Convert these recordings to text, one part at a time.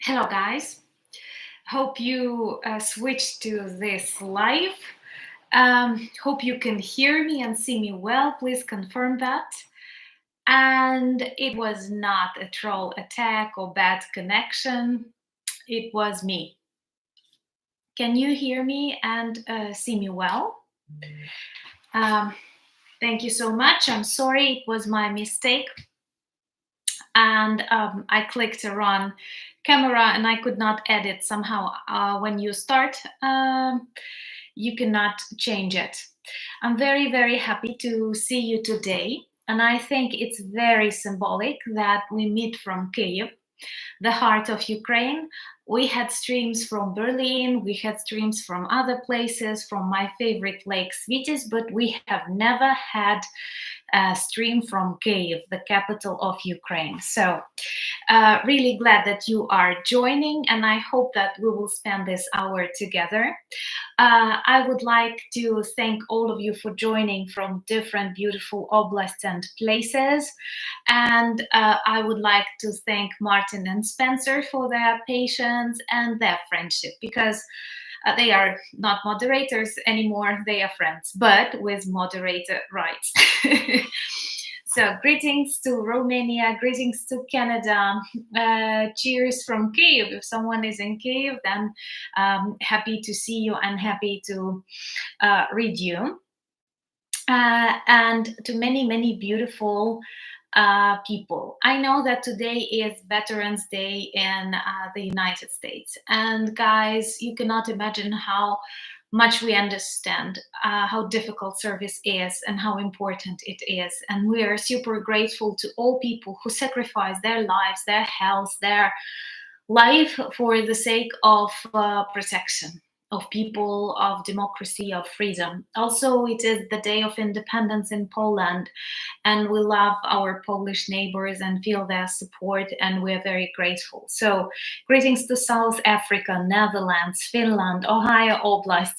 Hello, guys. Hope you switched to this live. Hope you can hear me and see me well. Please confirm that. And it was not a troll attack or bad connection. It was me. Can you hear me and see me well? Um, Thank you so much. I'm sorry, it was my mistake. And I clicked run camera and I could not edit somehow. When you start, you cannot change it. I'm very, very happy to see you today. And I think it's very symbolic that we meet from Kyiv, the heart of Ukraine. We had streams from Berlin, we had streams from other places, from my favorite lake, Svitis, but we have never had a stream from Kyiv, the capital of Ukraine. So really glad that you are joining, and I hope that we will spend this hour together. I would like to thank all of you for joining from different beautiful oblasts and places. And I would like to thank Martin and Spencer for their patience and their friendship, because they are not moderators anymore, they are friends, but with moderator rights. So greetings to Romania, greetings to Canada, cheers from Kyiv. If someone is in Kyiv, then happy to see you and happy to read you. And to many, many beautiful people. I know that today is Veterans Day in the United States. And guys, you cannot imagine how much we understand how difficult service is and how important it is. And we are super grateful to all people who sacrifice their lives, their health, their life for the sake of protection of people, of democracy, of freedom. Also, it is the Day of Independence in Poland, and we love our Polish neighbors and feel their support, and we're very grateful. So greetings to South Africa, Netherlands, Finland, Ohio Oblast,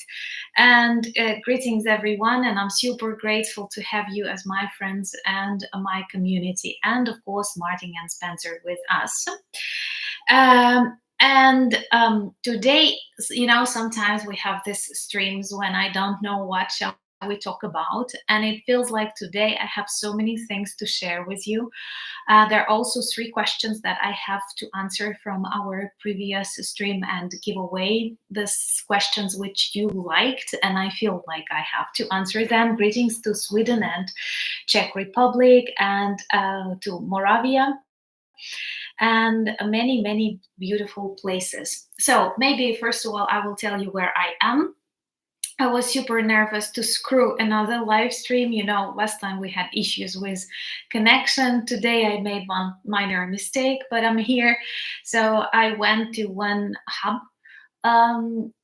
and greetings everyone. And I'm super grateful to have you as my friends and my community, and of course Martin and Spencer with us. Today, sometimes we have these streams when I don't know what shall we talk about, and it feels like today I have so many things to share with you. There are also 3 questions that I have to answer from our previous stream and give away these questions which you liked, and I feel like I have to answer them. Greetings to Sweden and Czech Republic and to Moravia and many, many beautiful places. So maybe first of all, I will tell you where I am. I was super nervous to screw another live stream. Last time we had issues with connection. Today I made one minor mistake, but I'm here. So I went to one hub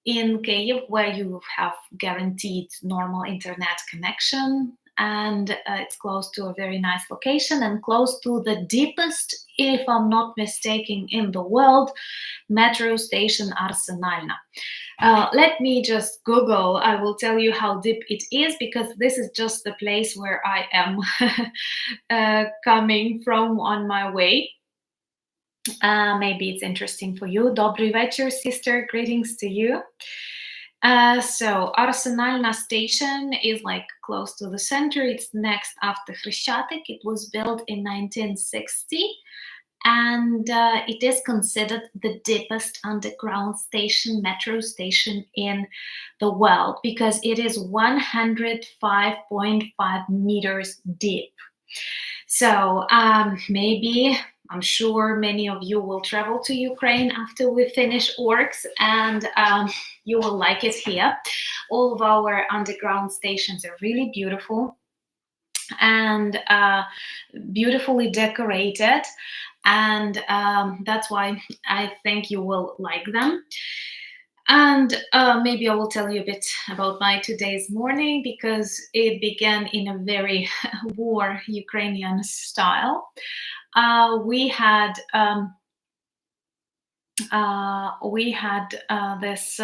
in Kyiv where you have guaranteed normal internet connection. And it's close to a very nice location and close to the deepest, if I'm not mistaken, in the world, metro station Arsenalna. Let me just Google. I will tell you how deep it is, because this is just the place where I am coming from on my way. Maybe it's interesting for you. Dobry večer, sister. Greetings to you. So Arsenalna station is like close to the center. It's next after Hrysiatic. It was built in 1960. And it is considered the deepest underground station, metro station in the world, because it is 105.5 meters deep. So maybe, I'm sure many of you will travel to Ukraine after we finish orgs, and you will like it here. All of our underground stations are really beautiful and beautifully decorated. And that's why I think you will like them. And maybe I will tell you a bit about my today's morning, because it began in a very war Ukrainian style. We had this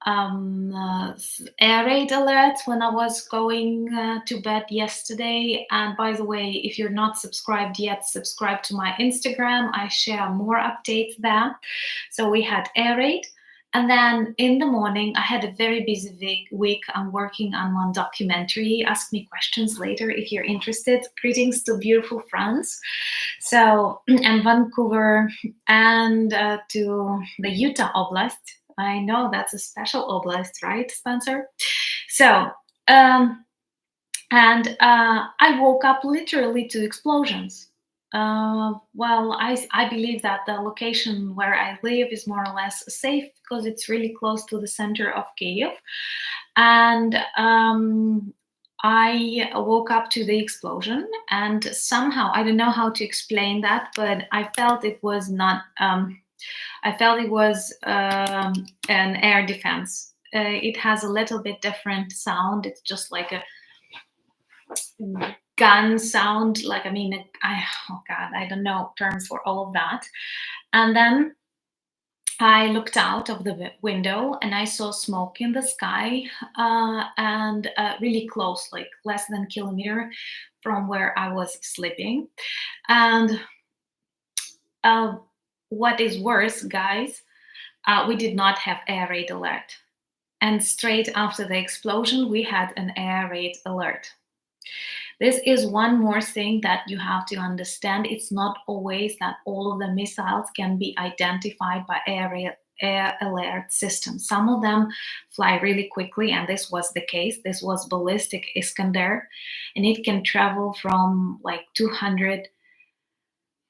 air raid alerts when I was going to bed yesterday. And by the way, if you're not subscribed yet, subscribe to my Instagram. I share more updates there. So we had air raid. And then in the morning, I had a very busy week. I'm working on one documentary. Ask me questions later if you're interested. Greetings to beautiful France. So, and Vancouver and to the Utah Oblast. I know that's a special oblast, right, Spencer? So, and I woke up literally to explosions. Well, I believe that the location where I live is more or less safe because it's really close to the center of Kyiv. And I woke up to the explosion, and somehow I don't know how to explain that, but I felt it was not. I felt it was an air defense. It has a little bit different sound. It's just like a gun sound. Like, I mean, oh God, I don't know terms for all of that. And then I looked out of the window and I saw smoke in the sky, and really close, like less than a kilometer from where I was sleeping. And what is worse, guys, we did not have air raid alert. And straight after the explosion, we had an air raid alert. This is one more thing that you have to understand. It's not always that all of the missiles can be identified by air alert systems. Some of them fly really quickly, and this was the case. This was ballistic Iskander, and it can travel from like 200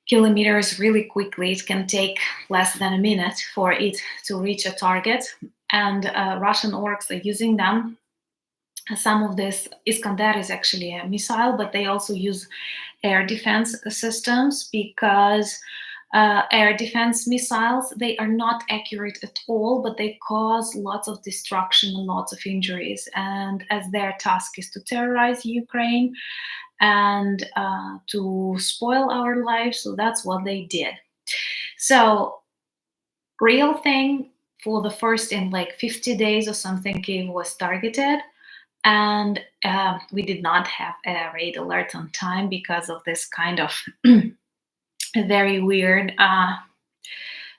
kilometers really quickly. It can take less than a minute for it to reach a target, and Russian orcs are using them. Some of this Iskander is actually a missile, but they also use air defense systems because air defense missiles, they are not accurate at all, but they cause lots of destruction and lots of injuries. And as their task is to terrorize Ukraine and to spoil our lives, so that's what they did. So, real thing, for the first in like 50 days or something, Kyiv was targeted. And we did not have a raid alert on time because of this kind of very weird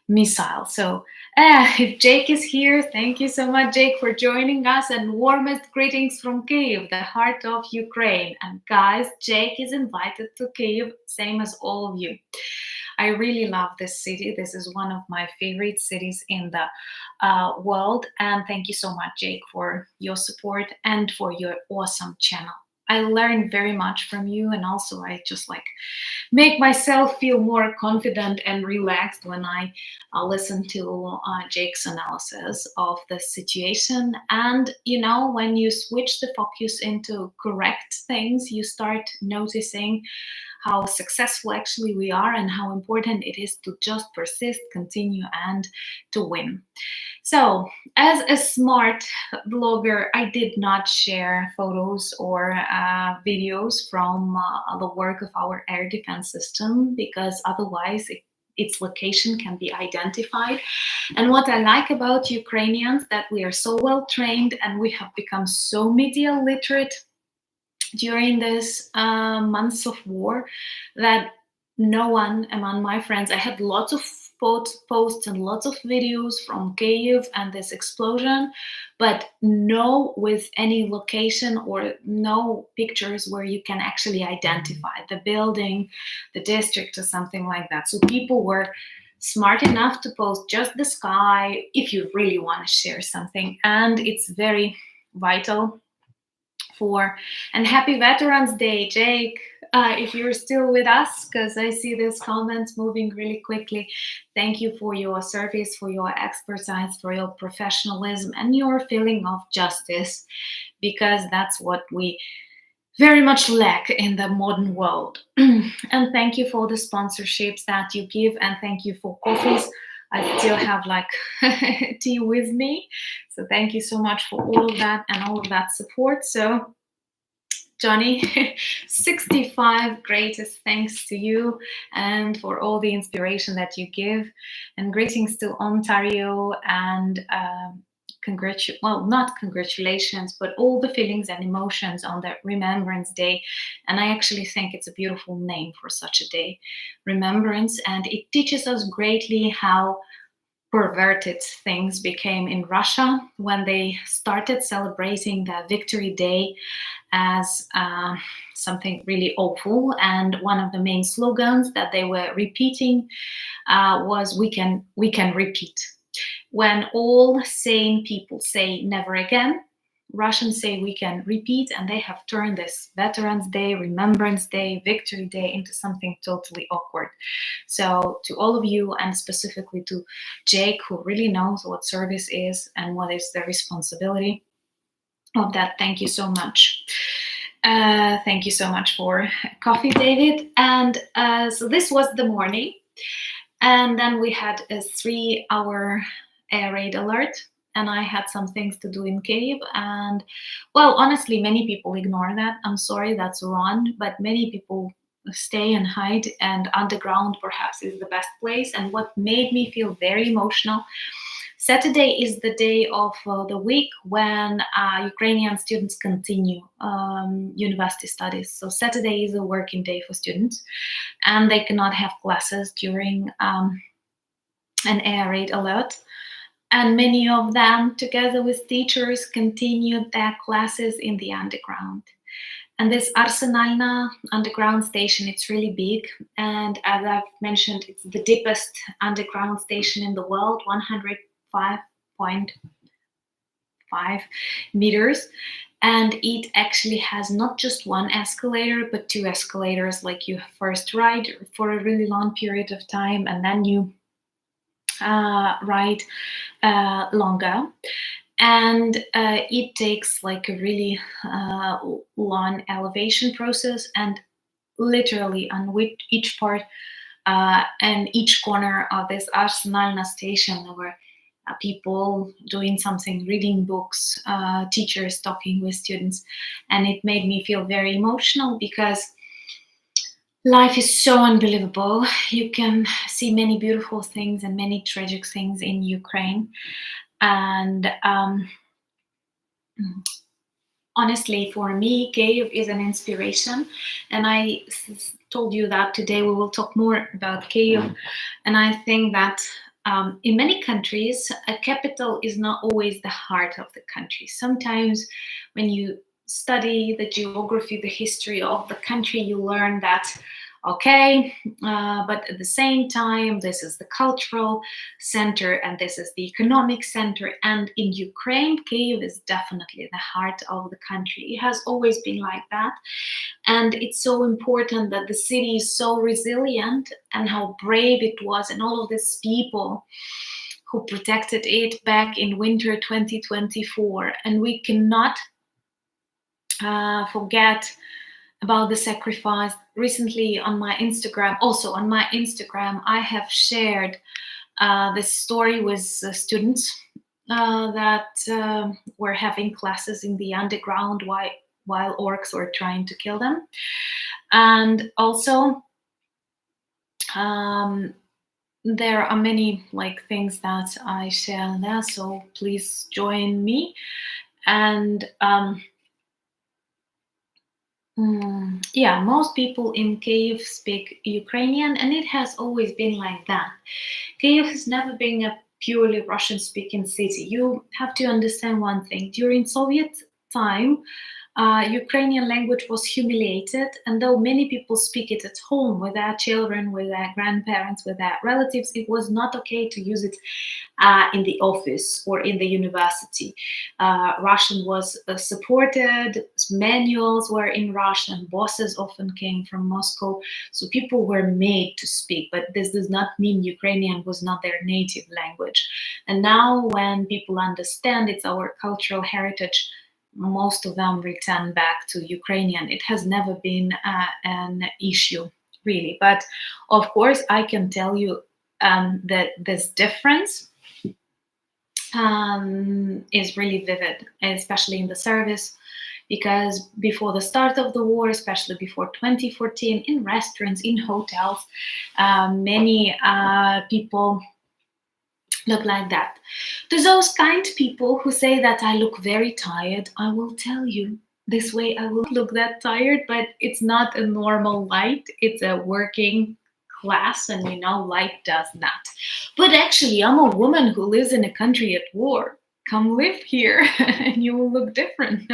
missile. So if Jake is here, thank you so much, Jake, for joining us, and warmest greetings from Kyiv, the heart of Ukraine. And guys, Jake is invited to Kyiv, same as all of you. I really love this city. This is one of my favorite cities in the world. And thank you so much, Jake, for your support and for your awesome channel. I learned very much from you, and also I just like make myself feel more confident and relaxed when I listen to Jake's analysis of the situation. And you know, when you switch the focus into correct things, you start noticing how successful actually we are and how important it is to just persist, continue, and to win. So, as a smart blogger, I did not share photos or videos from the work of our air defense system because otherwise its location can be identified. And what I like about Ukrainians, that we are so well trained and we have become so media literate during this months of war that no one among my friends, I had lots of posts and lots of videos from Kyiv and this explosion, but no with any location or no pictures where you can actually identify the building, the district, or something like that. So people were smart enough to post just the sky if you really want to share something. And it's very vital for, and happy Veterans Day, Jake, if you're still with us, because I see these comments moving really quickly. Thank you for your service, for your expertise, for your professionalism, and your feeling of justice, because that's what we very much lack in the modern world. And thank you for the sponsorships that you give, and thank you for coffees. I still have like tea with me. So thank you so much for all of that and all of that support. So Johnny, 65 greatest thanks to you and for all the inspiration that you give. And greetings to Ontario and not congratulations, but all the feelings and emotions on that Remembrance Day. And I actually think it's a beautiful name for such a day, Remembrance. And it teaches us greatly how perverted things became in Russia when they started celebrating the Victory Day as something really awful. And one of the main slogans that they were repeating was we can repeat. When all sane people say never again, Russians say we can repeat, and they have turned this Veterans Day, Remembrance Day, Victory Day into something totally awkward. So to all of you, and specifically to Jake, who really knows what service is and what is the responsibility of that, thank you so much. Thank you so much for coffee, David. And so this was the morning. And then we had a 3-hour air raid alert, and I had some things to do in Kyiv. And well, honestly, many people ignore that. I'm sorry, that's wrong, but many people stay and hide, and underground perhaps is the best place. And what made me feel very emotional, Saturday is the day of the week when Ukrainian students continue university studies. So Saturday is a working day for students, and they cannot have classes during an air raid alert. And many of them, together with teachers, continued their classes in the underground. And this Arsenalna underground station, it's really big. And as I've mentioned, it's the deepest underground station in the world, 105.5 meters. And it actually has not just one escalator, but 2 escalators. Like you first ride for a really long period of time, and then you ride longer. And it takes like a really long elevation process, and literally on each part and each corner of this Arsenalna station, there were people doing something, reading books, teachers talking with students. And it made me feel very emotional because life is so unbelievable. You can see many beautiful things and many tragic things in Ukraine. And honestly, for me, Kyiv is an inspiration. And I told you that today we will talk more about Kyiv. And I think that in many countries, a capital is not always the heart of the country. Sometimes when you study the geography, the history of the country, you learn that, okay, but at the same time, this is the cultural center and this is the economic center. And in Ukraine, Kyiv is definitely the heart of the country. It has always been like that. And it's so important that the city is so resilient, and how brave it was, and all of these people who protected it back in winter 2024. And we cannot forget about the sacrifice. Recently on my Instagram, I have shared this story with students that were having classes in the underground while orcs were trying to kill them. And also there are many like things that I share there, so please join me. And yeah, most people in Kyiv speak Ukrainian, and it has always been like that. Kyiv has never been a purely Russian-speaking city. You have to understand one thing. During Soviet time, Ukrainian language was humiliated, and though many people speak it at home with their children, with their grandparents, with their relatives, it was not okay to use it in the office or in the university. Russian was supported, manuals were in Russian, bosses often came from Moscow, so people were made to speak, but this does not mean Ukrainian was not their native language. And now when people understand it's our cultural heritage, most of them return back to Ukrainian. It has never been an issue, really. But of course, I can tell you that this difference is really vivid, especially in the service, because before the start of the war, especially before 2014, in restaurants, in hotels, many people look like that. To those kind people who say that I look very tired, I will tell you this way I will look that tired, but it's not a normal light. It's a working class, and light does that. But actually, I'm a woman who lives in a country at war. Come live here, and you will look different.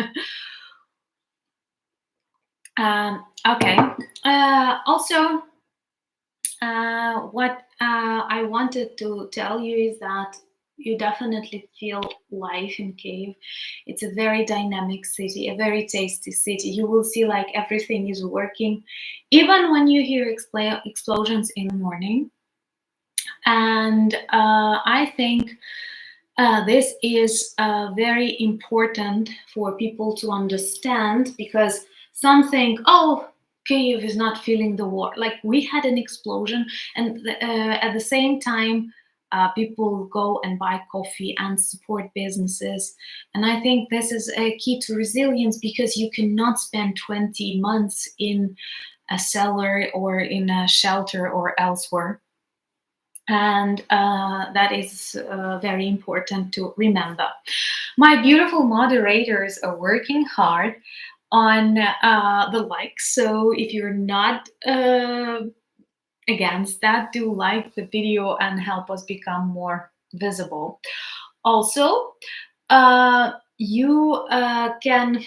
Okay. Also, what I wanted to tell you is that you definitely feel life in Kyiv. It's a very dynamic city, a very tasty city. You will see like everything is working, even when you hear explosions in the morning. And I think this is very important for people to understand, because some think, oh, Kyiv is not feeling the war. Like, we had an explosion, and at the same time, people go and buy coffee and support businesses. And I think this is a key to resilience, because you cannot spend 20 months in a cellar or in a shelter or elsewhere. And that is very important to remember. My beautiful moderators are working hard on the likes, so if you're not against that, do like the video and help us become more visible. Also, you can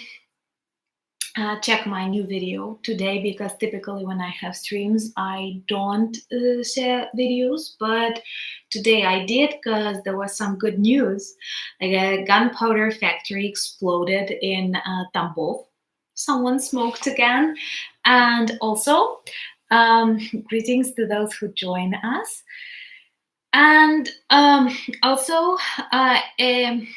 check my new video today, because typically when I have streams I don't share videos, but today I did, because there was some good news. Like, a gunpowder factory exploded in Tambov. Someone smoked again. And also, greetings to those who join us. And also, a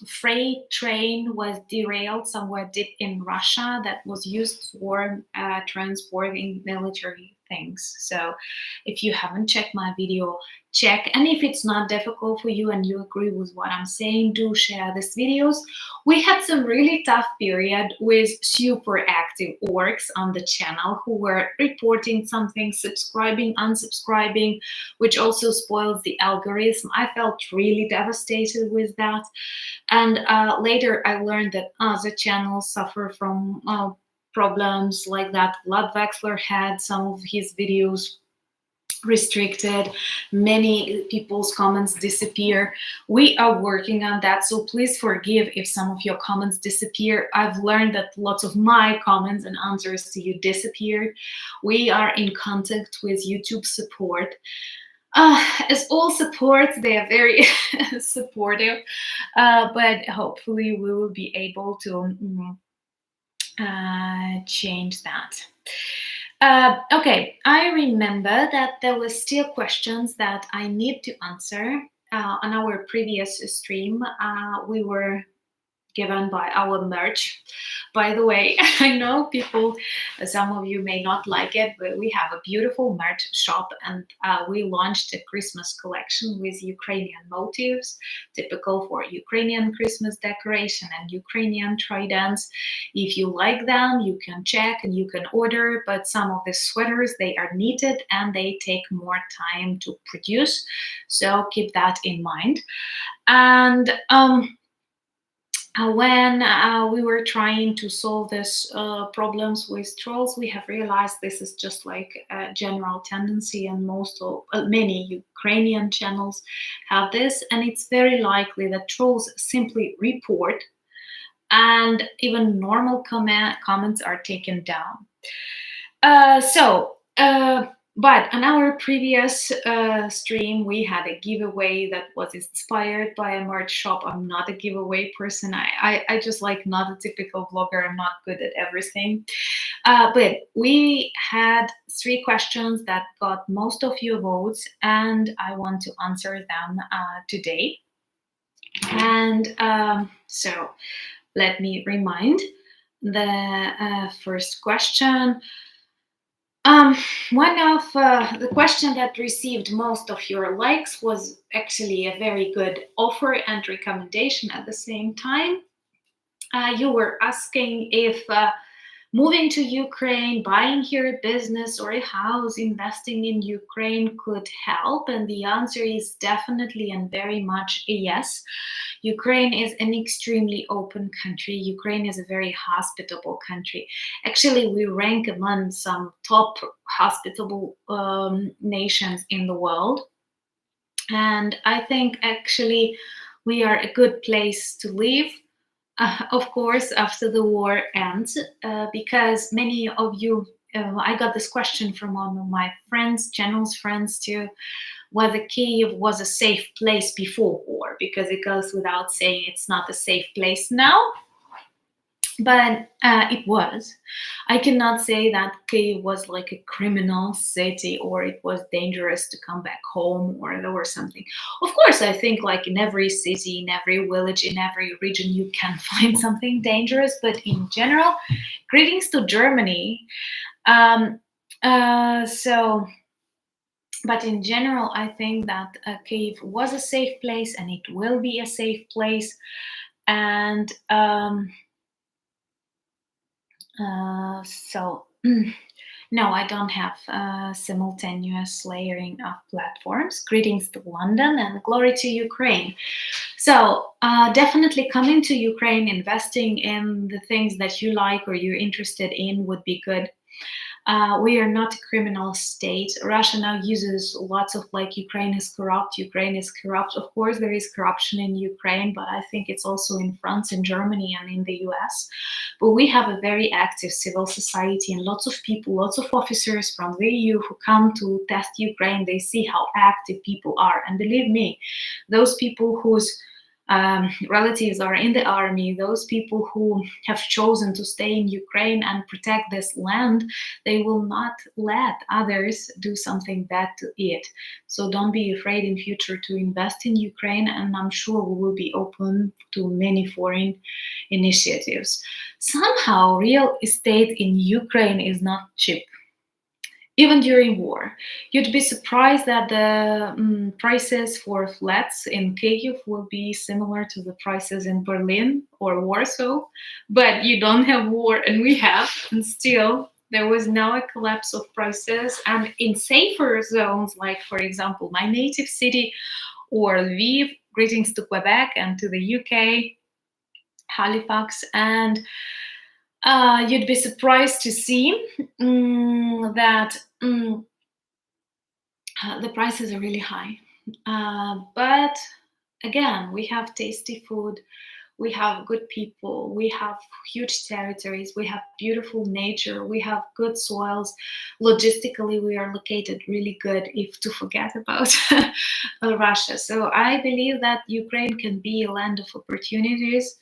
freight train was derailed somewhere deep in Russia that was used for transporting military things. So if you haven't checked my video, check. And if it's not difficult for you and you agree with what I'm saying, do share these videos. We had some really tough period with super active orcs on the channel who were reporting something, subscribing, unsubscribing, which also spoils the algorithm. I felt really devastated with that. And later I learned that the channels suffer from problems like that. Vlad Wexler had some of his videos restricted, many people's comments disappear. We are working on that, so please forgive if some of your comments disappear. I've learned that lots of my comments and answers to you disappeared. We are in contact with YouTube support. As all support, they are very supportive, but hopefully we will be able to change that. Okay, I remember that there were still questions that I need to answer. On our previous stream, we were given by our merch. By the way, I know people, some of you may not like it, but we have a beautiful merch shop, and we launched a Christmas collection with Ukrainian motifs, typical for Ukrainian Christmas decoration and Ukrainian tridents. If you like them, you can check and you can order, but some of the sweaters, they are knitted and they take more time to produce, so keep that in mind. And when we were trying to solve these problems with trolls, we have realized this is just like a general tendency, and many Ukrainian channels have this, and it's very likely that trolls simply report, and even normal comments are taken down. But on our previous stream, we had a giveaway that was inspired by a merch shop. I'm not a giveaway person. I just like not a typical vlogger. I'm not good at everything. But we had 3 questions that got most of your votes, and I want to answer them today. And so let me remind the first question. One of the question that received most of your likes was actually a very good offer and recommendation at the same time. You were asking if moving to Ukraine, buying here a business or a house, investing in Ukraine could help? And the answer is definitely and very much a yes. Ukraine is an extremely open country. Ukraine is a very hospitable country. Actually, we rank among some top hospitable nations in the world. And I think actually we are a good place to live, of course, after the war ends, because many of you, I got this question from one of my friends, general's friends too, whether Kyiv was a safe place before war, because it goes without saying it's not a safe place now. But it was. I cannot say that Kyiv was like a criminal city or it was dangerous to come back home or there was something. Of course, I think like in every city, in every village, in every region, you can find something dangerous. But in general, greetings to Germany. Um, so, but in general, I think that Kyiv was a safe place and it will be a safe place. And no, I don't have simultaneous layering of platforms. Greetings to London and glory to Ukraine. So, definitely coming to Ukraine, investing in the things that you like or you're interested in would be good. We are not a criminal state. Russia now uses lots of like Ukraine is corrupt, Ukraine is corrupt. Of course, there is corruption in Ukraine, but I think it's also in France, in Germany, and in the US. But we have a very active civil society and lots of people, lots of officers from the EU who come to test Ukraine. They see how active people are. And believe me, those people whose relatives are in the army, those people who have chosen to stay in Ukraine and protect this land, they will not let others do something bad to it. So don't be afraid in future to invest in Ukraine, and I'm sure we will be open to many foreign initiatives. Somehow, real estate in Ukraine is not cheap. Even during war, you'd be surprised that the prices for flats in Kyiv will be similar to the prices in Berlin or Warsaw, but you don't have war and we have, and still there was now a collapse of prices. And in safer zones, like for example, my native city or Lviv, greetings to Quebec and to the UK, Halifax, and you'd be surprised to see that the prices are really high. But again, we have tasty food, we have good people, we have huge territories, we have beautiful nature, we have good soils. Logistically, we are located really good, if to forget about Russia. So I believe that Ukraine can be a land of opportunities.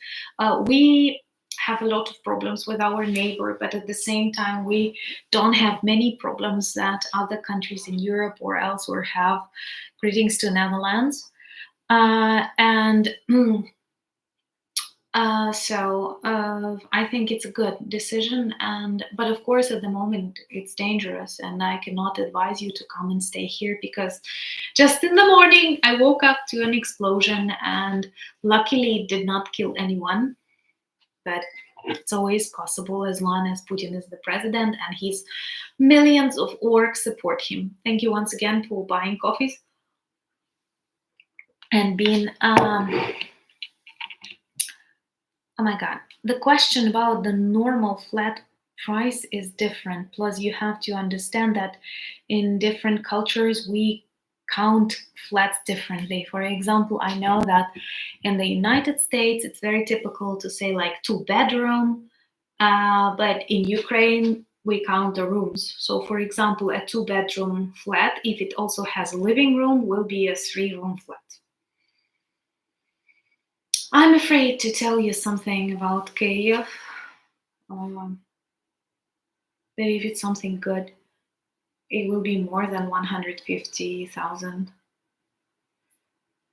We have a lot of problems with our neighbor, but at the same time, we don't have many problems that other countries in Europe or elsewhere have. Greetings to Netherlands. And I think it's a good decision, but of course at the moment it's dangerous, and I cannot advise you to come and stay here because just in the morning I woke up to an explosion, and luckily it did not kill anyone, but it's always possible as long as Putin is the president and his millions of orcs support him. Thank you once again for buying coffees and being oh my god, the question about the normal flat price is different. Plus, you have to understand that in different cultures, we count flats differently. For example, I know that in the United States, it's very typical to say like 2-bedroom, but in Ukraine, we count the rooms. So, for example, a 2-bedroom flat, if it also has a living room, will be a 3-room flat. I'm afraid to tell you something about Kyiv, but if it's something good, it will be more than 150,000.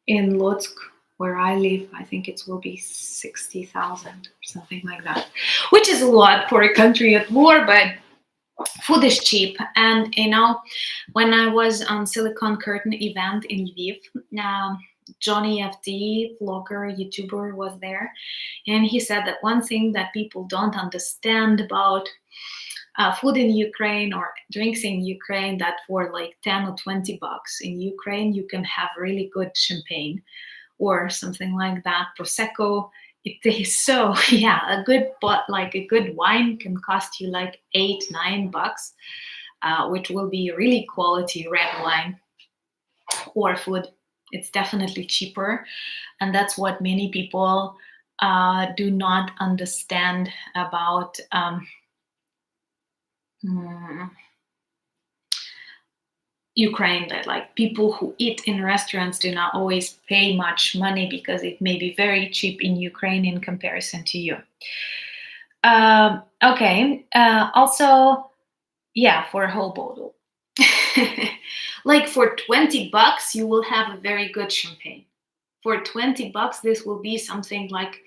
In Lutsk, where I live, I think it will be 60,000 or something like that, which is a lot for a country at war, but food is cheap. And you know, when I was on Silicon Curtain event in Lviv, Johnny FD, vlogger, YouTuber, was there, and he said that one thing that people don't understand about food in Ukraine or drinks in Ukraine that for like 10 or 20 bucks in Ukraine, you can have really good champagne or something like that, Prosecco. It is so, yeah, a good, but like a good wine can cost you like 8-9 bucks, which will be really quality red wine or food. It's definitely cheaper. And that's what many people do not understand about mm, Ukraine, that like people who eat in restaurants do not always pay much money because it may be very cheap in Ukraine in comparison to you. Okay. Also, yeah, for a whole bottle. Like for 20 bucks, you will have a very good champagne. For 20 bucks, this will be something like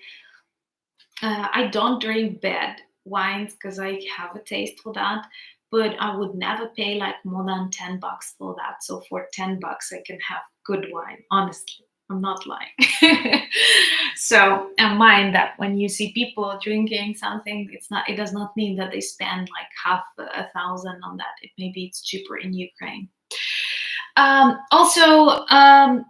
I don't drink bad wines because I have a taste for that, but I would never pay like more than 10 bucks for that. So for 10 bucks, I can have good wine, honestly. I'm not lying. So mind that when you see people drinking something, it does not mean that they spend like half a thousand on that. Maybe it's cheaper in Ukraine. Also, I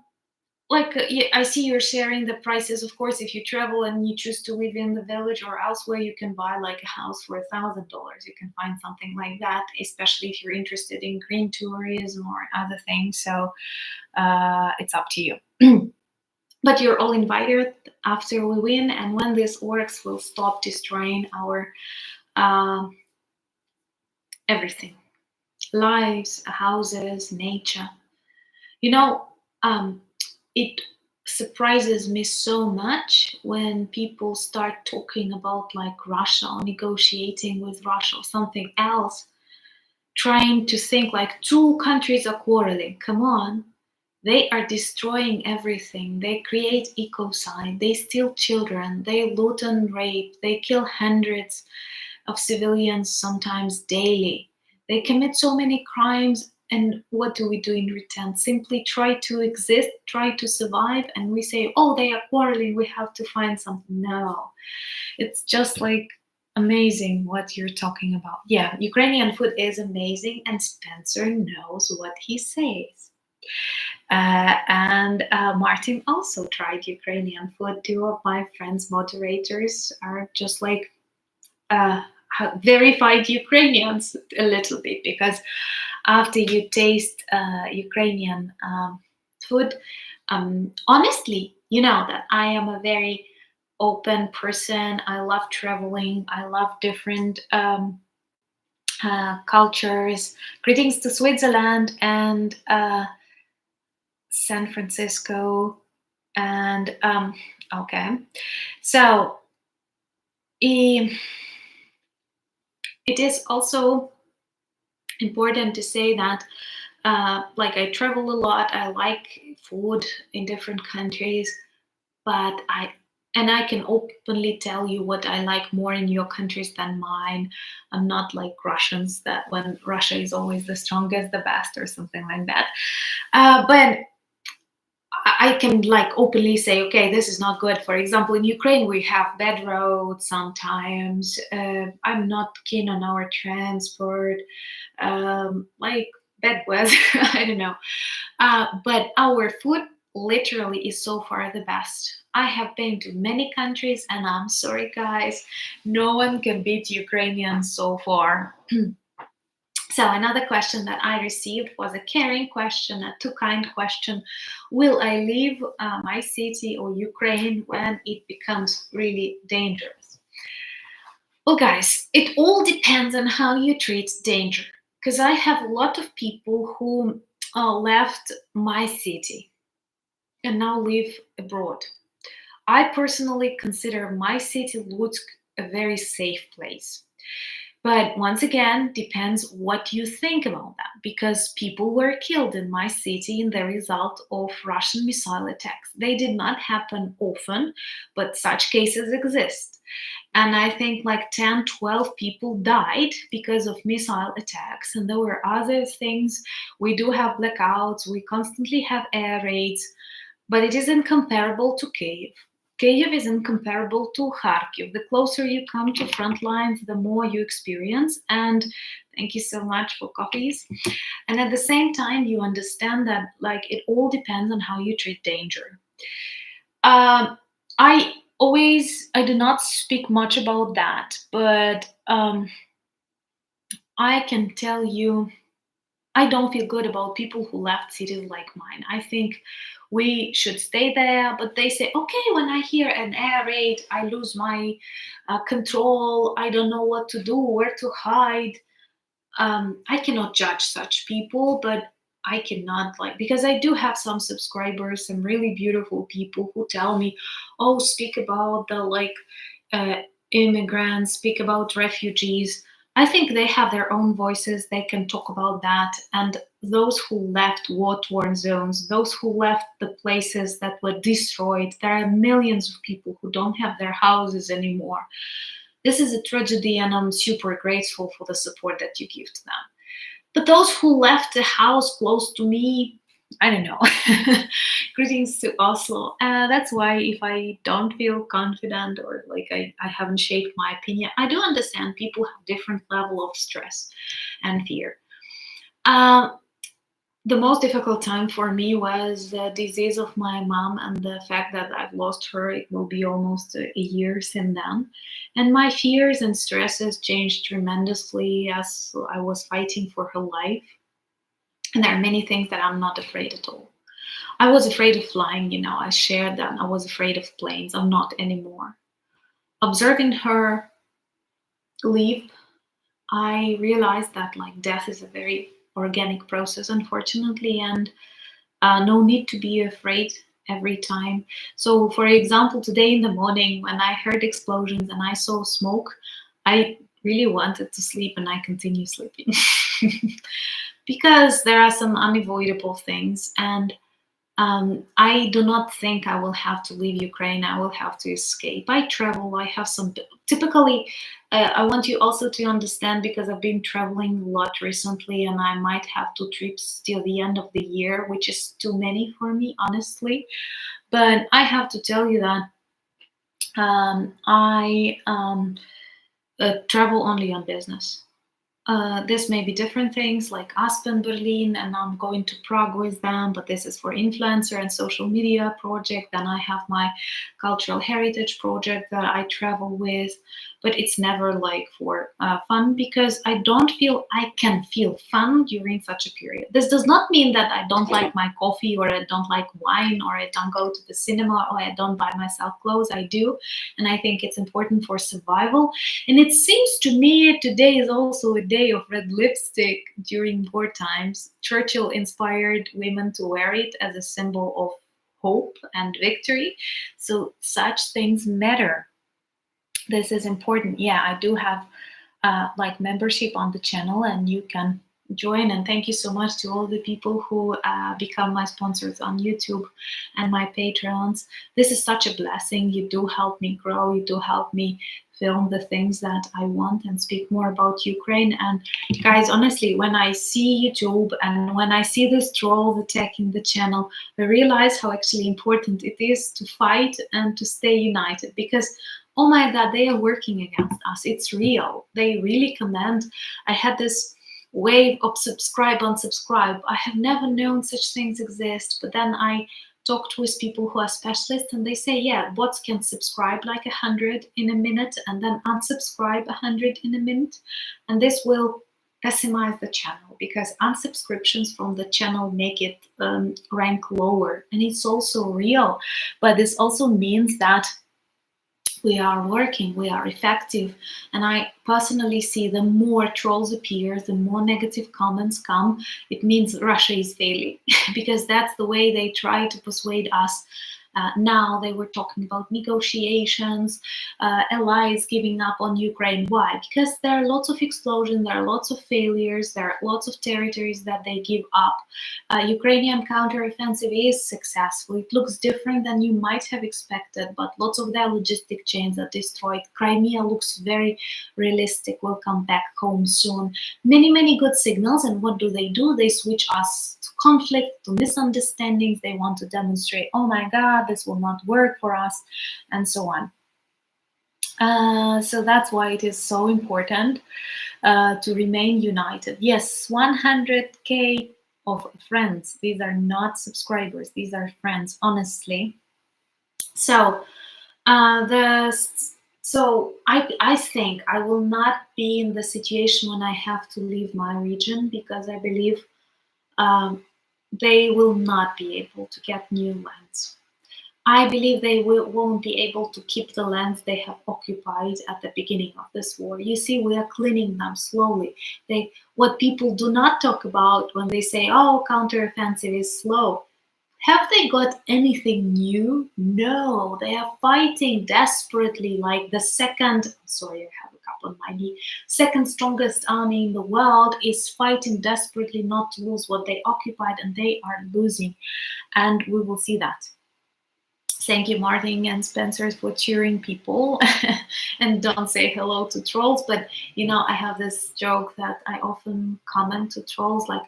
see you're sharing the prices. Of course, if you travel and you choose to live in the village or elsewhere, you can buy like a house for $1,000. You can find something like that, especially if you're interested in green tourism or other things. So it's up to you. But you're all invited after we win, and when this works, we'll stop destroying our everything, lives, houses, nature. You know, it surprises me so much when people start talking about like Russia or negotiating with Russia or something else, trying to think like two countries are quarreling. Come on. They are destroying everything. They create ecocide. They steal children. They loot and rape. They kill hundreds of civilians, sometimes daily. They commit so many crimes. And what do we do in return? Simply try to exist, try to survive. And we say, oh, they are quarreling. We have to find something. No, it's just like amazing what you're talking about. Yeah, Ukrainian food is amazing. And Spencer knows what he says. And Martin also tried Ukrainian food. Two of my friends, moderators, are just like verified Ukrainians a little bit, because after you taste Ukrainian food, honestly, you know that I am a very open person. I love traveling. I love different cultures. Greetings to Switzerland and San Francisco. And okay, so it is also important to say that like I travel a lot, I like food in different countries, but I can openly tell you what I like more in your countries than mine. I'm not like Russians, that when Russia is always the strongest, the best, or something like that. But I can like openly say, okay, this is not good. For example, in Ukraine, we have bad roads sometimes. I'm not keen on our transport, like bad weather. I don't know. But our food literally is so far the best. I have been to many countries, and I'm sorry, guys, no one can beat Ukrainians so far. So another question that I received was a caring question, a too kind question. Will I leave my city or Ukraine when it becomes really dangerous? Well, guys, it all depends on how you treat danger. Because I have a lot of people who left my city and now live abroad. I personally consider my city, Lutsk, a very safe place. But once again, depends what you think about that, because people were killed in my city in the result of Russian missile attacks. They did not happen often, but such cases exist. And I think like 10, 12 people died because of missile attacks. And there were other things. We do have blackouts, we constantly have air raids, but it isn't comparable to Kyiv. Kyiv is incomparable to Kharkiv. The closer you come to front lines, the more you experience. And thank you so much for copies. And at the same time, you understand that like it all depends on how you treat danger. Um, I do not speak much about that, but I can tell you I don't feel good about people who left cities like mine. I think we should stay there, but they say, okay, when I hear an air raid, I lose my control. I don't know what to do, where to hide. I cannot judge such people, but I cannot like because I do have some subscribers, some really beautiful people who tell me, "Oh, speak about the uh, immigrants, speak about refugees." I think they have their own voices. They can talk about that, and those who left war-torn zones, those who left the places that were destroyed, there are millions of people who don't have their houses anymore. This is a tragedy, and I'm super grateful for the support that you give to them. But those who left the house close to me, I don't know. Greetings to Oslo. That's why if I don't feel confident or like I haven't shaped my opinion, I do understand people have different level of stress and fear. Uh, the most difficult time for me was the disease of my mom and the fact that I've lost her. It will be almost a year since then. And my fears and stresses changed tremendously as I was fighting for her life. And there are many things that I'm not afraid at all. I was afraid of flying, I shared that. I was afraid of planes. I'm not anymore. Observing her leave, I realized that like death is a very organic process, unfortunately, and no need to be afraid every time. So, for example, today in the morning when I heard explosions and I saw smoke, I really wanted to sleep and I continue sleeping because there are some unavoidable things. And I do not think I will have to leave Ukraine. I will have to escape. I travel. I have some. Typically, I want you also to understand because I've been traveling a lot recently, and I might have 2 trips till the end of the year, which is too many for me, honestly. But I have to tell you that I travel only on business. This may be different things like Aspen, Berlin, and I'm going to Prague with them, but this is for influencer and social media project. Then I have my cultural heritage project that I travel with, but it's never like for fun because I don't feel I can feel fun during such a period. This does not mean that I don't like my coffee or I don't like wine or I don't go to the cinema or I don't buy myself clothes. I do, and I think it's important for survival. And it seems to me today is also a day of red lipstick during war times. Churchill inspired women to wear it as a symbol of hope and victory. So such things matter. This is important. Yeah, I do have like membership on the channel and you can join, and thank you so much to all the people who become my sponsors on YouTube and my patrons. This is such a blessing. You do help me grow, you do help me film the things that I want and speak more about Ukraine. And guys, honestly, when I see YouTube and when I see these trolls attacking the channel, I realize how actually important it is to fight and to stay united, because oh my god, they are working against us. It's real. They really command. I had this wave of subscribe, unsubscribe. I have never known such things exist. But then I talked with people who are specialists and they say, yeah, bots can subscribe like 100 in a minute and then unsubscribe 100 in a minute. And this will pessimize the channel because unsubscriptions from the channel make it rank lower. And it's also real. But this also means that we are working, we are effective. And I personally see the more trolls appear, the more negative comments come, it means Russia is failing because that's the way they try to persuade us. Now they were talking about negotiations, allies giving up on Ukraine. Why? Because there are lots of explosions, there are lots of failures, there are lots of territories that they give up. Ukrainian counteroffensive is successful. It looks different than you might have expected, but lots of their logistic chains are destroyed. Crimea looks very realistic, will come back home soon. Many, many good signals. And what do? They switch us to conflict, to misunderstandings. They want to demonstrate, oh my God, this will not work for us, and so on. So that's why it is so important to remain united. Yes, 100K of friends. These are not subscribers. These are friends, honestly. So I think I will not be in the situation when I have to leave my region, because I believe they will not be able to get new lands. I believe they won't be able to keep the lands they have occupied at the beginning of this war. You see, we are cleaning them slowly. What people do not talk about when they say, "Oh, counteroffensive is slow." Have they got anything new? No, they are fighting desperately, like the second, sorry, I have a cup on my knee, second strongest army in the world is fighting desperately not to lose what they occupied, and they are losing. And we will see that. Thank you, Martin and Spencer, for cheering people. And don't say hello to trolls. But, I have this joke that I often comment to trolls, like,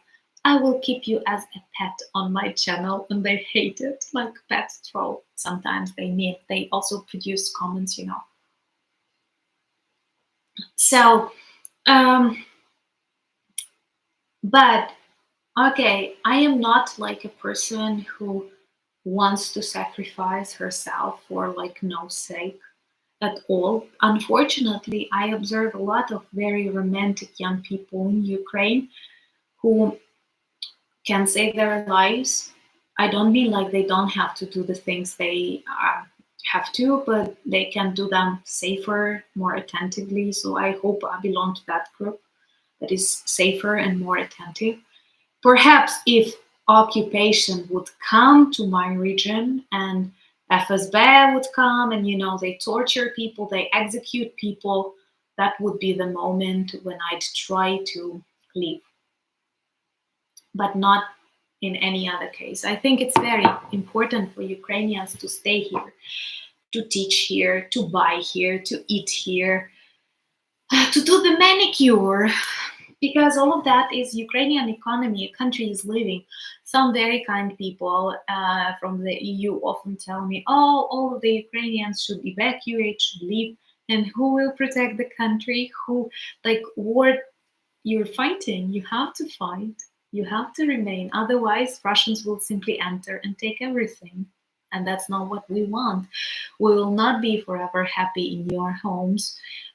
I will keep you as a pet on my channel, and they hate it, like pet troll. Sometimes they also produce comments. So, but, okay, I am not like a person who wants to sacrifice herself for like no sake at all. Unfortunately, I observe a lot of very romantic young people in Ukraine who can save their lives. I don't mean like they don't have to do the things they have to, but they can do them safer, more attentively. So I hope I belong to that group that is safer and more attentive. Perhaps if occupation would come to my region and FSB would come and, they torture people, they execute people, that would be the moment when I'd try to leave. But not in any other case. I think it's very important for Ukrainians to stay here, to teach here, to buy here, to eat here, to do the manicure, because all of that is Ukrainian economy. A country is living. Some very kind people from the EU often tell me, "Oh, all of the Ukrainians should evacuate, should leave, and who will protect the country? Who, like, war you're fighting? You have to fight. You have to remain. Otherwise, Russians will simply enter and take everything." And that's not what we want. We will not be forever happy in your homes,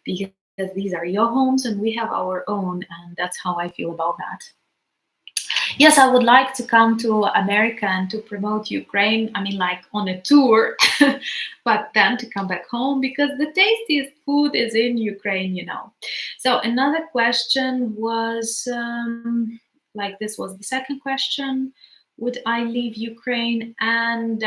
because these are your homes and we have our own. And that's how I feel about that. Yes, I would like to come to America and to promote Ukraine. I mean, like on a tour, but then to come back home, because the tastiest food is in Ukraine. So another question was, like, this was the second question: would I leave Ukraine? And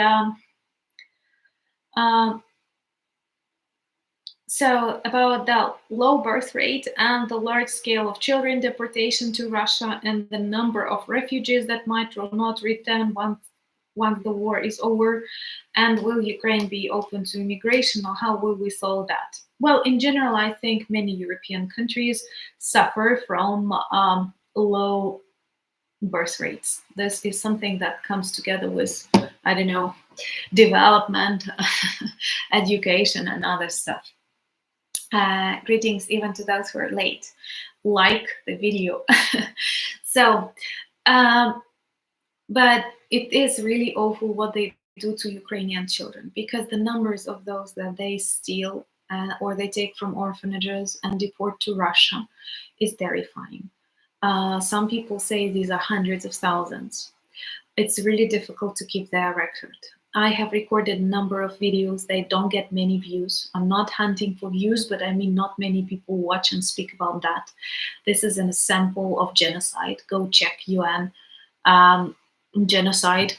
so about the low birth rate and the large scale of children deportation to Russia, and the number of refugees that might or not return once the war is over, and will Ukraine be open to immigration, or how will we solve that? Well, in general, I think many European countries suffer from low birth rates. This is something that comes together with, I don't know, development, education, and other stuff. Greetings even to those who are late. Like the video. So, but it is really awful what they do to Ukrainian children, because the numbers of those that they steal or they take from orphanages and deport to Russia is terrifying. Some people say these are hundreds of thousands. It's really difficult to keep their record. I have recorded a number of videos. They don't get many views. I'm not hunting for views, but I mean, not many people watch and speak about that. This is an example of genocide. Go check UN genocide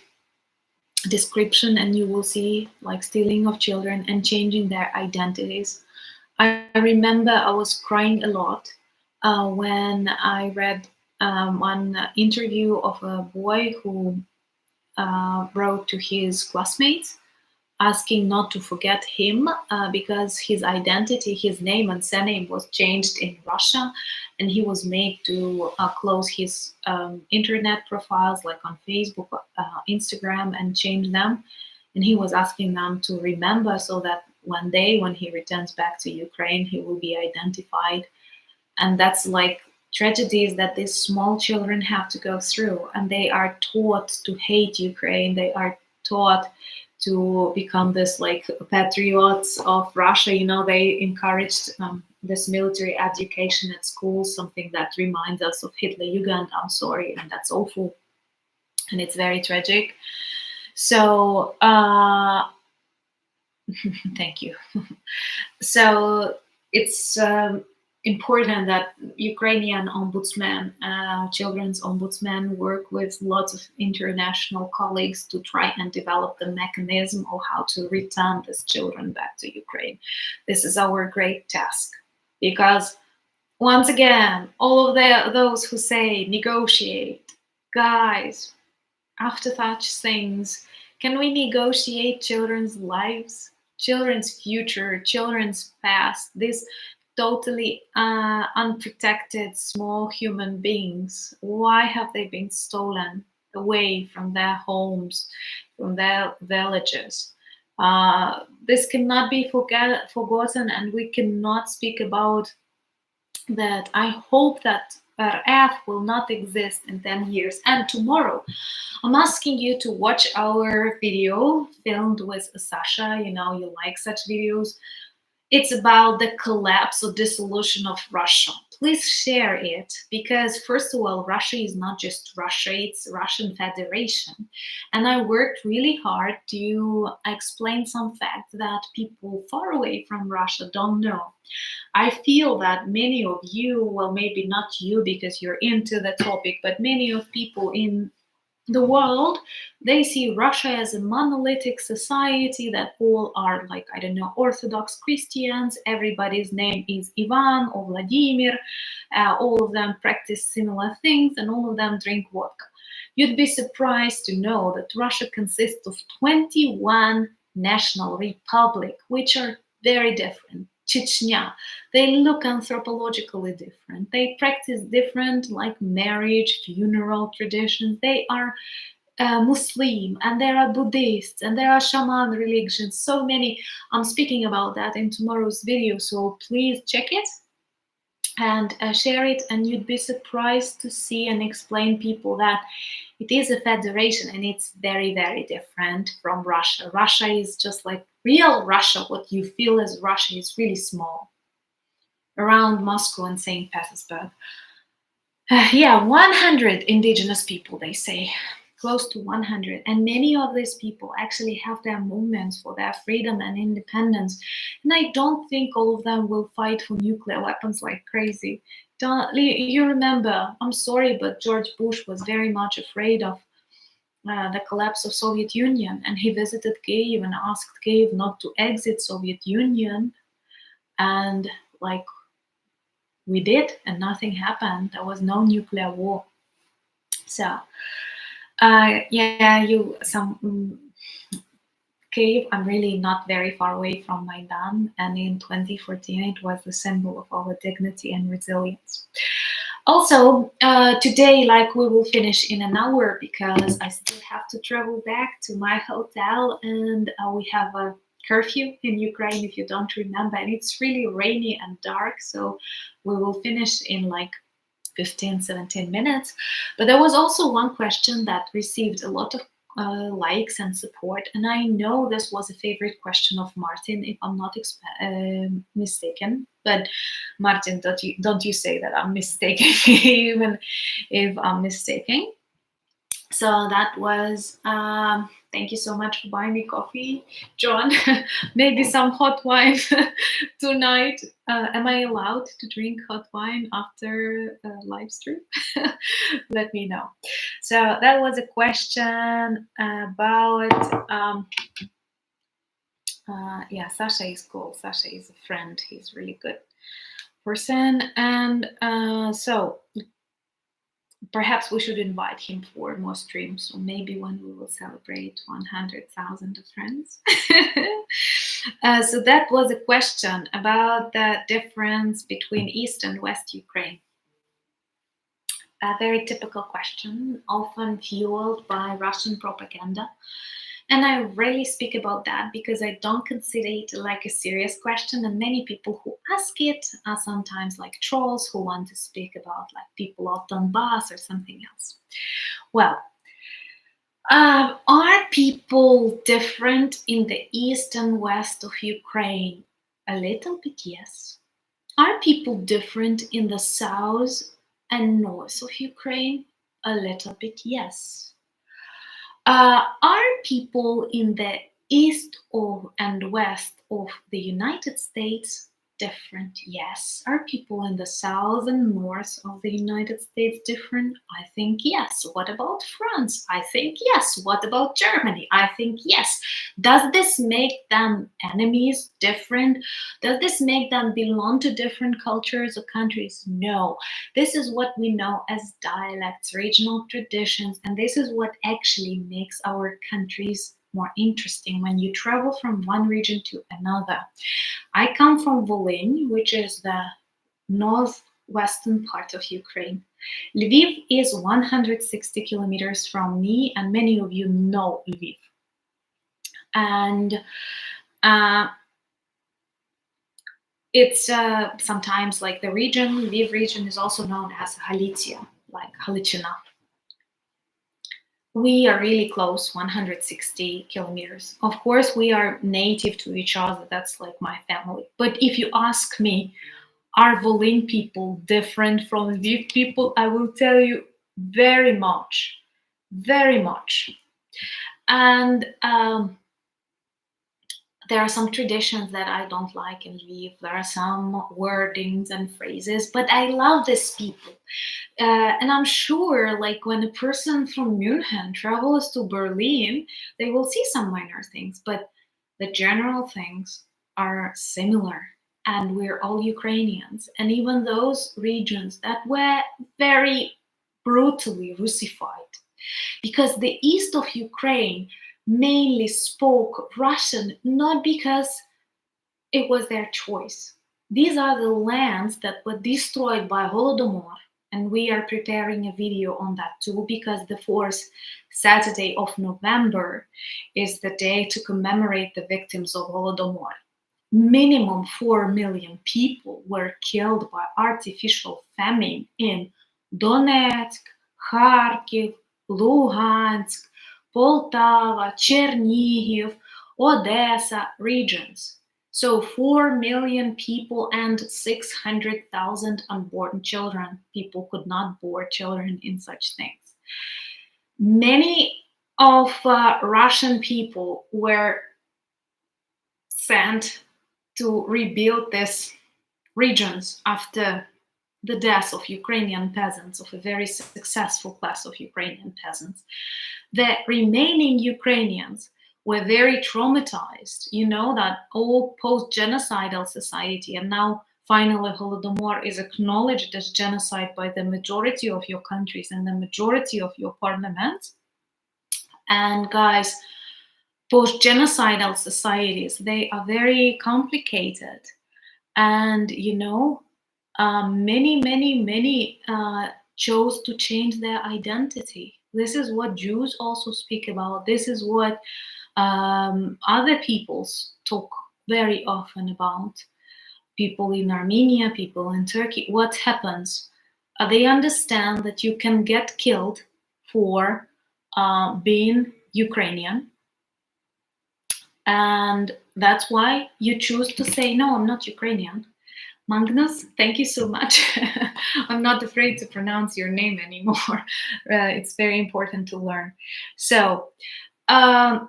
description, and you will see, like, stealing of children and changing their identities. I remember I was crying a lot when I read one interview of a boy who wrote to his classmates asking not to forget him because his identity, his name and surname was changed in Russia, and he was made to close his internet profiles, like on Facebook, Instagram, and change them. and he was asking them to remember so that one day when he returns back to Ukraine, he will be identified. And that's like tragedies that these small children have to go through, and they are taught to hate Ukraine. They are taught to become this like patriots of Russia. You know, they encouraged this military education at school, something that reminds us of Hitler Jugend. I'm sorry, and that's awful, and it's very tragic. So thank you. So it's important that Ukrainian ombudsman, children's ombudsman, work with lots of international colleagues to try and develop the mechanism of how to return these children back to Ukraine. This is our great task, because once again, all of those who say negotiate, guys, after such things, can we negotiate children's lives, children's future, children's past? These totally unprotected small human beings. Why have they been stolen away from their homes, from their villages? This cannot be forgotten, and we cannot speak about that. I hope that RF will not exist in 10 years. And tomorrow, I'm asking you to watch our video filmed with Sasha. You know, you like such videos. It's about the collapse or dissolution of Russia. Please share it, because first of all, Russia is not just Russia, it's Russian Federation. And I worked really hard to explain some facts that people far away from Russia don't know. I feel that many of you, well, maybe not you because you're into the topic, but many of people in the world, they see Russia as a monolithic society that all are like, I don't know, Orthodox Christians. Everybody's name is Ivan or Vladimir. All of them practice similar things, and all of them drink vodka. You'd be surprised to know that Russia consists of 21 national republics, which are very different. Chechnya, they look anthropologically different. They practice different, like marriage, funeral traditions. They are Muslim, and there are Buddhists, and there are shaman religions. So many. I'm speaking about that in tomorrow's video, so please check it and share it. And you'd be surprised to see and explain people that it is a federation, and it's very, very different from Russia. Russia is just like real Russia. What you feel as Russia is really small, around Moscow and St. Petersburg. Yeah, 100 indigenous people, they say, close to 100. And many of these people actually have their movements for their freedom and independence. And I don't think all of them will fight for nuclear weapons like crazy. You remember, I'm sorry, but George Bush was very much afraid of the collapse of Soviet Union, and he visited Kyiv and asked Kyiv not to exit Soviet Union, and like we did, and nothing happened. There was no nuclear war. So yeah, Kyiv, I'm really not very far away from Maidan, and in 2014 it was the symbol of our dignity and resilience. Also, today, like, we will finish in an hour because I still have to travel back to my hotel, and we have a curfew in Ukraine, if you don't remember, and it's really rainy and dark, so we will finish in like 15, 17 minutes. But there was also one question that received a lot of likes and support, and I know this was a favorite question of Martin, if I'm not mistaken. But Martin, don't you say that I'm mistaken, even if I'm mistaken. So that was thank you so much for buying me coffee, John. Maybe some hot wine tonight. Am I allowed to drink hot wine after live stream? Let me know. So that was a question about yeah, Sasha is cool. Sasha is a friend. He's a really good person, and so perhaps we should invite him for more streams, or maybe when we will celebrate 100,000 friends. So that was a question about the difference between East and West Ukraine. A very typical question, often fueled by Russian propaganda. And I rarely speak about that because I don't consider it like a serious question. And many people who ask it are sometimes like trolls who want to speak about like people of Donbass or something else. Well, are people different in the east and west of Ukraine? A little bit, yes. Are people different in the south and north of Ukraine? A little bit, yes. Are people in the east and west of the United States different? Yes. Are people in the south and north of the United States different? I think yes. What about France? I think yes. What about Germany? I think yes. Does this make them enemies, different? Does this make them belong to different cultures or countries? No. This is what we know as dialects, regional traditions, and this is what actually makes our countries more interesting when you travel from one region to another. I come from Volyn, which is the northwestern part of Ukraine. Lviv is 160 kilometers from me, and many of you know Lviv. And it's sometimes like the region, Lviv region is also known as Galicia, like Halichina. We are really close, 160 kilometers. Of course, we are native to each other. That's like my family. But if you ask me, are Volyn people different from Lviv people? I will tell you very much, very much. And there are some traditions that I don't like in Lviv. There are some wordings and phrases, but I love these people. And I'm sure, like, when a person from München travels to Berlin, they will see some minor things, but the general things are similar. And we're all Ukrainians. And even those regions that were very brutally Russified, because the east of Ukraine mainly spoke Russian, not because it was their choice. These are the lands that were destroyed by Holodomor, and we are preparing a video on that too, because the fourth Saturday of November is the day to commemorate the victims of Holodomor. Minimum 4 million people were killed by artificial famine in Donetsk, Kharkiv, Luhansk, Poltava, Chernihiv, Odessa regions. So 4 million people and 600,000 unborn children. People could not bear children in such things. Many of Russian people were sent to rebuild these regions after the death of Ukrainian peasants, of a very successful class of Ukrainian peasants. The remaining Ukrainians were very traumatized. You know that all post-genocidal society, and now finally Holodomor is acknowledged as genocide by the majority of your countries and the majority of your parliaments. And guys, post-genocidal societies, they are very complicated. And many chose to change their identity. This is what Jews also speak about. This is what other peoples talk very often about. People in Armenia, people in Turkey. What happens? They understand that you can get killed for being Ukrainian. And that's why you choose to say, no, I'm not Ukrainian. Magnus, thank you so much. I'm not afraid to pronounce your name anymore. It's very important to learn. So I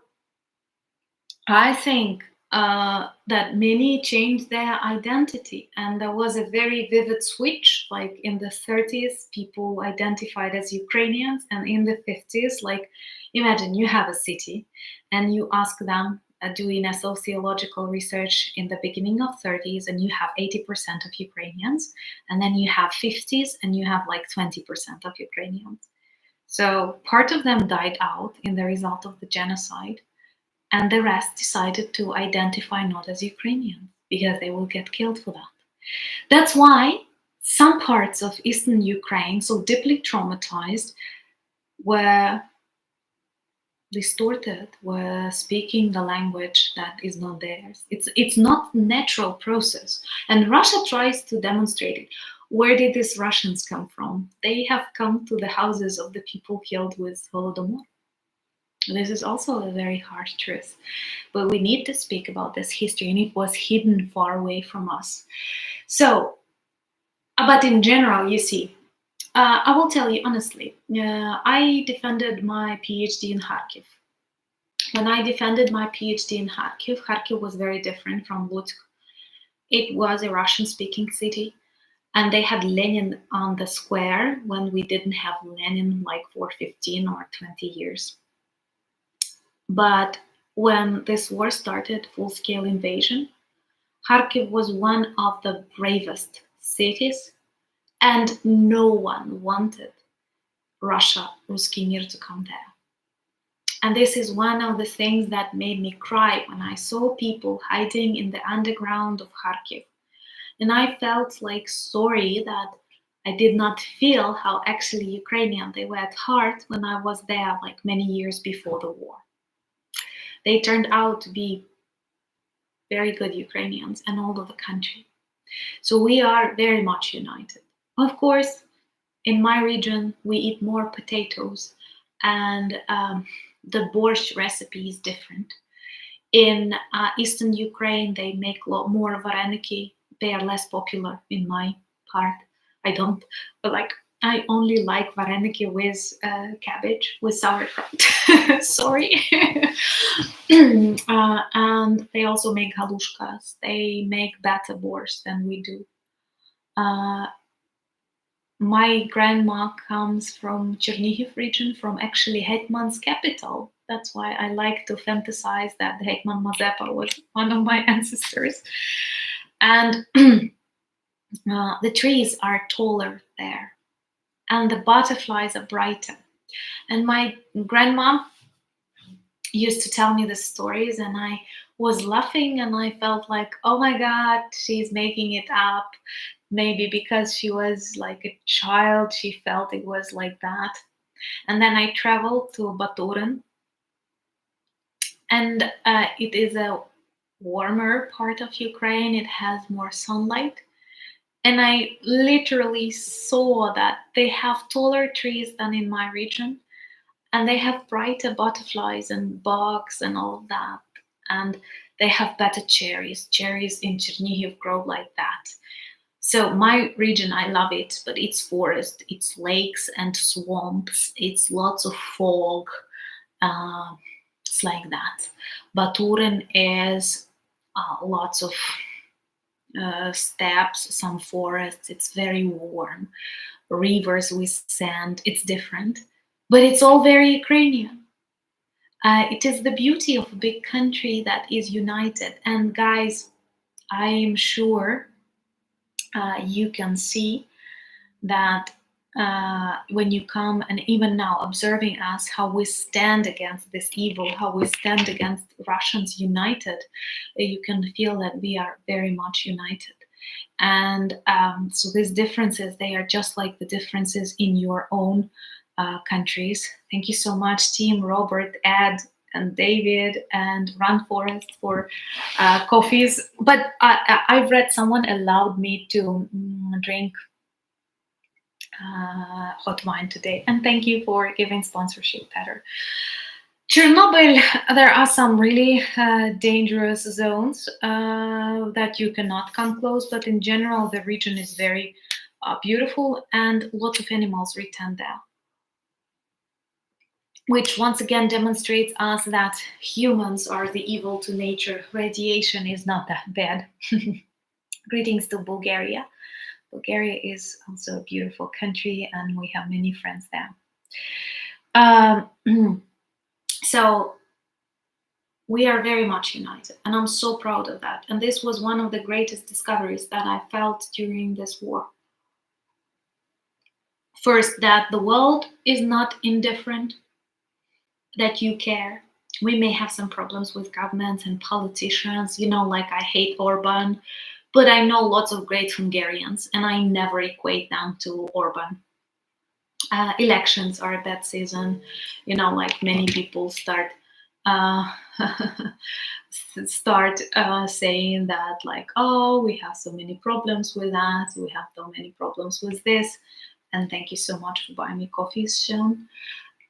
think that many changed their identity, and there was a very vivid switch. Like in the 30s, people identified as Ukrainians, and in the 50s, like imagine you have a city and you ask them, doing a sociological research in the beginning of 30s, and you have 80% of Ukrainians, and then you have 50s and you have like 20% of Ukrainians. So part of them died out in the result of the genocide, and the rest decided to identify not as Ukrainian because they will get killed for that. That's why some parts of eastern Ukraine, so deeply traumatized, were distorted, were speaking the language that is not theirs. It's not natural process, and Russia tries to demonstrate it. Where did these Russians come from? They have come to the houses of the people killed with Holodomor. This is also a very harsh truth, but we need to speak about this history, and it was hidden far away from us. So, but in general, you see, I will tell you honestly, I defended my PhD in Kharkiv. When I defended my PhD in Kharkiv, Kharkiv was very different from Lutsk. It was a Russian speaking city, and they had Lenin on the square when we didn't have Lenin like for 15 or 20 years. But when this war started, full scale invasion, Kharkiv was one of the bravest cities, and no one wanted Russia, Ruski Mir, to come there. And this is one of the things that made me cry when I saw people hiding in the underground of Kharkiv. And I felt like sorry that I did not feel how actually Ukrainian they were at heart when I was there like many years before the war. They turned out to be very good Ukrainians and all of the country. So we are very much united. Of course, in my region, we eat more potatoes, and the borscht recipe is different. In eastern Ukraine, they make a lot more vareniki. They are less popular in my part. I don't like. I only like vareniki with cabbage, with sauerkraut. Sorry. And they also make halushkas. They make better borscht than we do. My grandma comes from Chernihiv region, from actually Hetman's capital. That's why I like to fantasize that Hetman Mazepa was one of my ancestors. And the trees are taller there, and the butterflies are brighter. And my grandma used to tell me the stories, and I was laughing, and I felt like, oh my God, she's making it up. Maybe because she was like a child, she felt it was like that. And then I traveled to Baturin, and it is a warmer part of Ukraine. It has more sunlight. And I literally saw that they have taller trees than in my region, and they have brighter butterflies and bugs and all of that. And they have better cherries. Cherries in Chernihiv grow like that. So my region, I love it, but it's forest, it's lakes and swamps, it's lots of fog. It's like that. Baturin is lots of steppes, some forests. It's very warm. Rivers with sand. It's different, but it's all very Ukrainian. It is the beauty of a big country that is united. And guys, I am sure you can see that when you come, and even now observing us, how we stand against this evil, how we stand against Russians united, you can feel that we are very much united. And so these differences, they are just like the differences in your own countries. Thank you so much, team Robert, Ed, and David, and Run Forest for coffees. But I've read someone allowed me to drink hot wine today, and thank you for giving sponsorship, Peter. Chernobyl, there are some really dangerous zones that you cannot come close, but in general, the region is very beautiful, and lots of animals return there, which once again demonstrates us that humans are the evil to nature. Radiation is not that bad. Greetings to Bulgaria. Bulgaria is also a beautiful country, and we have many friends there. So we are very much united, and I'm so proud of that. And this was one of the greatest discoveries that I felt during this war. First, that the world is not indifferent, that you care. We may have some problems with governments and politicians, like I hate Orban, but I know lots of great Hungarians, and I never equate them to Orban. Elections are that season, like many people uh, saying that, like, oh, we have so many problems with that, we have so many problems with this. And thank you so much for buying me coffees, Sean.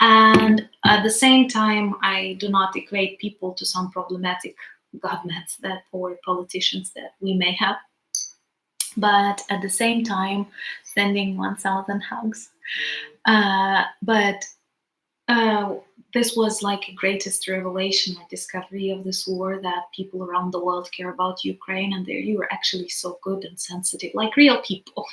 And at the same time, I do not equate people to some problematic governments that or politicians that we may have, but at the same time, sending 1,000 hugs. But this was like a greatest revelation or discovery of this war, that people around the world care about Ukraine, and you were actually so good and sensitive, like real people,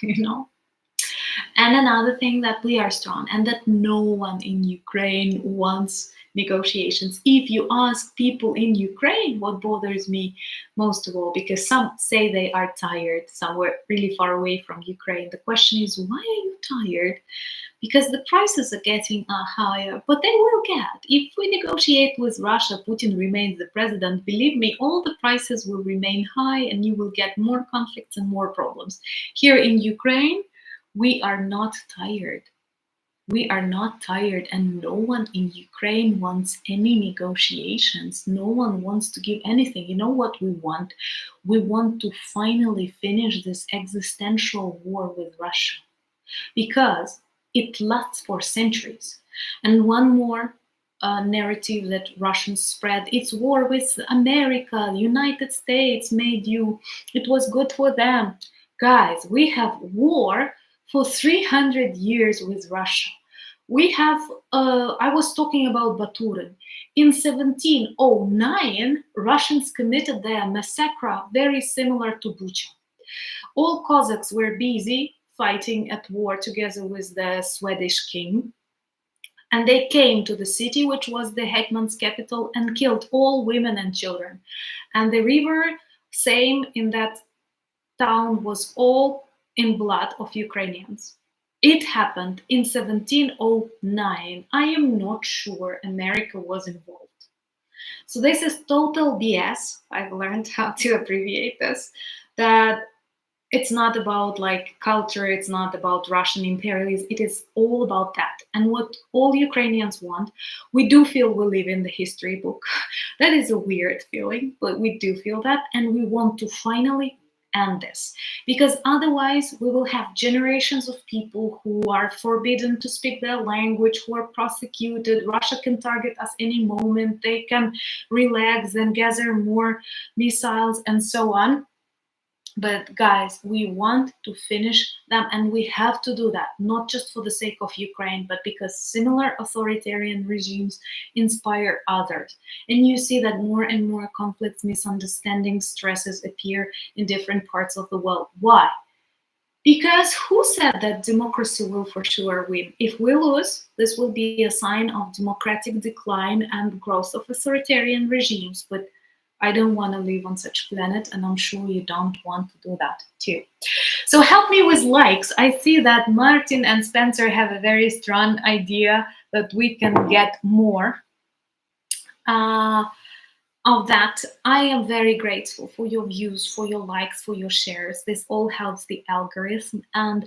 And another thing, that we are strong, and that no one in Ukraine wants negotiations. If you ask people in Ukraine, what bothers me most of all, because some say they are tired somewhere really far away from Ukraine. The question is, why are you tired? Because the prices are getting higher, but they will get. If we negotiate with Russia, Putin remains the president, believe me, all the prices will remain high and you will get more conflicts and more problems. Here in Ukraine, we are not tired. We are not tired, and no one in Ukraine wants any negotiations. No one wants to give anything. You know what we want? We want to finally finish this existential war with Russia, because it lasts for centuries. And one more narrative that Russians spread, it's war with America, United States made you, it was good for them. Guys, we have war for 300 years with Russia. We have, I was talking about Baturin. In 1709, Russians committed their massacre very similar to Bucha. All Cossacks were busy fighting at war together with the Swedish king, and they came to the city, which was the hetman's capital, and killed all women and children. And the river, same in that town, was all in blood of Ukrainians. It happened in 1709. I am not sure America was involved. So this is total BS. I've learned how to abbreviate this. That it's not about like culture, it's not about Russian imperialism, it is all about that. And what all Ukrainians want, we do feel we live in the history book. That is a weird feeling, but we do feel that, and we want to finally end this, because otherwise we will have generations of people who are forbidden to speak their language, who are prosecuted. Russia can target us any moment, they can relax and gather more missiles and so on. But guys, we want to finish them, and we have to do that, not just for the sake of Ukraine, but because similar authoritarian regimes inspire others. And you see that more and more conflicts, misunderstandings, stresses appear in different parts of the world. Why? Because who said that democracy will for sure win? If we lose, this will be a sign of democratic decline and growth of authoritarian regimes. But I don't want to live on such a planet, and I'm sure you don't want to do that too. So help me with likes. I see that Martin and Spencer have a very strong idea that we can get more of that. I am very grateful for your views, for your likes, for your shares. This all helps the algorithm. And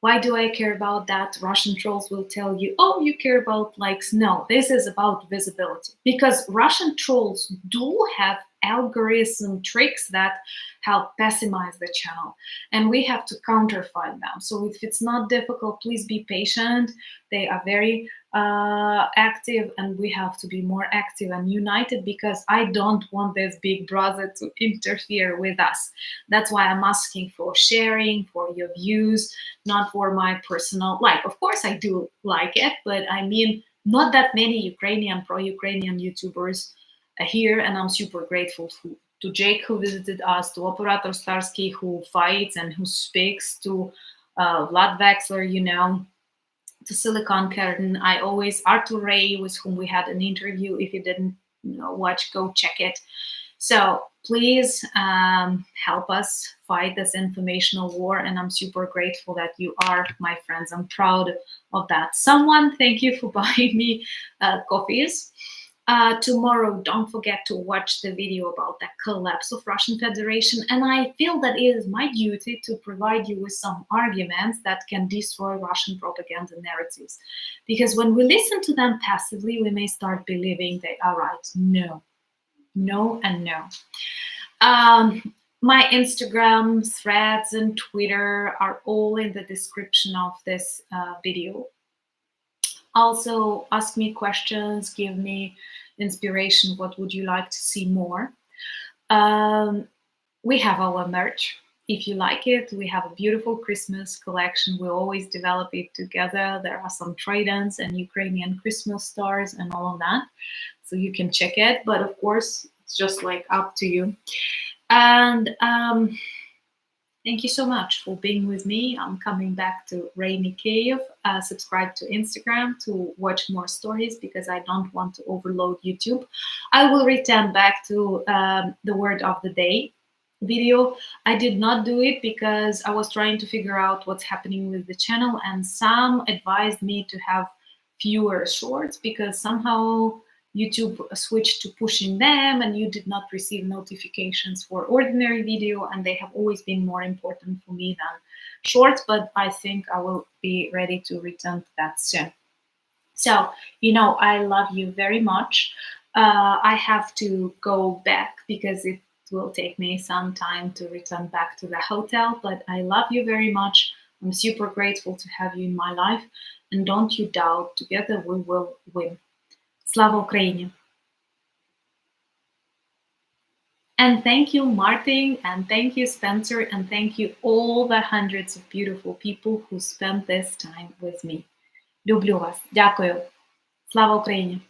why do I care about that? Russian trolls will tell you, oh, you care about likes. No, this is about visibility, because Russian trolls do have algorithm tricks that help pessimize the channel, and we have to counterfight them. So if it's not difficult, please be patient. They are very active, and we have to be more active and united, because I don't want this big brother to interfere with us. That's why I'm asking for sharing, for your views, not for my personal like. Of course I do like it, but I mean, not that many Ukrainian, pro-Ukrainian YouTubers here, and I'm super grateful to Jake, who visited us, to Operator Starsky, who fights and who speaks, to Vlad Vexler, to Silicon Curtain. I always, Arthur Ray, with whom we had an interview. If you didn't watch, go check it. So please help us fight this informational war, and I'm super grateful that you are my friends. I'm proud of that. Someone, thank you for buying me coffees. Tomorrow, don't forget to watch the video about the collapse of Russian Federation. And I feel that it is my duty to provide you with some arguments that can destroy Russian propaganda narratives. Because when we listen to them passively, we may start believing they are right. No, no, and no. My Instagram, threads, and Twitter are all in the description of this video. Also, ask me questions, give me inspiration. What would you like to see more? We have our merch. If you like it, we have a beautiful Christmas collection. We always develop it together. There are some trade-ins and Ukrainian Christmas stars and all of that. So you can check it. But of course, it's just like up to you. And thank you so much for being with me. I'm coming back to rainy Kyiv. Subscribe to Instagram to watch more stories because I don't want to overload YouTube. I will return back to the word of the day video. I did not do it because I was trying to figure out what's happening with the channel, and some advised me to have fewer shorts because somehow YouTube switched to pushing them and you did not receive notifications for ordinary video, and they have always been more important for me than shorts, but I think I will be ready to return to that soon. So, I love you very much. I have to go back because it will take me some time to return back to the hotel, but I love you very much. I'm super grateful to have you in my life, and don't you doubt, together we will win. Slava Ukraini! And thank you, Martin, and thank you, Spencer, and thank you all the hundreds of beautiful people who spent this time with me. Люблю вас. Дякую. Слава Україні!